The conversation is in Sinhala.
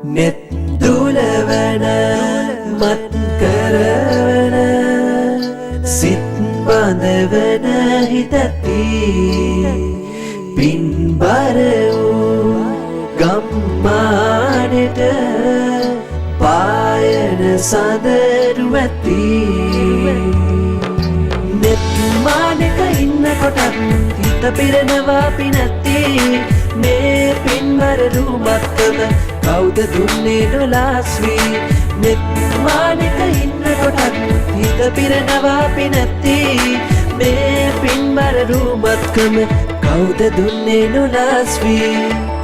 net දුලවන මත් කරවන සිත් බඳවන හිතති පින්බර වූ ගම්මානට පායන සඳරු ඇති net මානක ඉන්නකොටත් හිත පිරෙනවා පිනැති මේ පින්බර රූමත්කම කවුද දුන්නේ නොලාස්වී net මානක ඉන්නකොටත් හිත පිරෙනවා පිනැති මේ පින්බර රූමත්කම කවුද දුන්නේ නොලාස්වී